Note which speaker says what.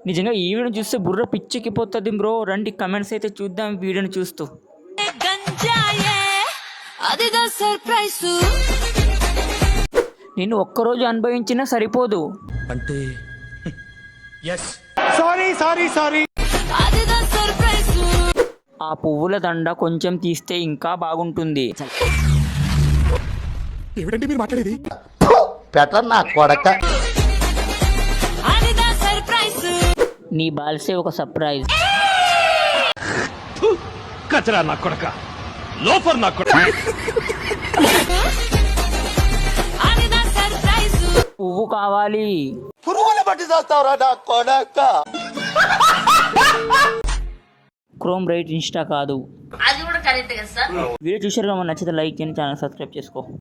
Speaker 1: నిజంగా ఈ వీడియోని చూస్తే బుర్ర పిచ్చెక్కిపోతుంది బ్రో. రండి కమెంట్స్ అయితే చూద్దాం వీడియోని చూస్తూ. నేను ఒక్కరోజు అనుభవించినా సరిపోదు
Speaker 2: అంటే
Speaker 1: ఆ పువ్వుల దండ కొంచెం తీస్తే ఇంకా బాగుంటుంది.
Speaker 2: ఏమిటంటే మీరు మాట్లాడేది?
Speaker 3: పెటర్ నా కొడక.
Speaker 1: నీ బాల్సే ఒక సర్ప్రైజ్.
Speaker 2: కచరా నా కొడక, లోఫర్ నా కొడక.
Speaker 1: పువ్వు కావాలి.
Speaker 3: పురుగులు పట్టి చేస్తావురా నా కొడక.
Speaker 1: క్రోమ్ రైట్ ఇన్స్టా కాదు.
Speaker 4: అది కూడా కరెక్ట్ కదా సార్.
Speaker 1: వీడియో చూసారు, నచ్చితే లైక్ చేయండి, ఛానల్ సబ్స్క్రైబ్ చేసుకో.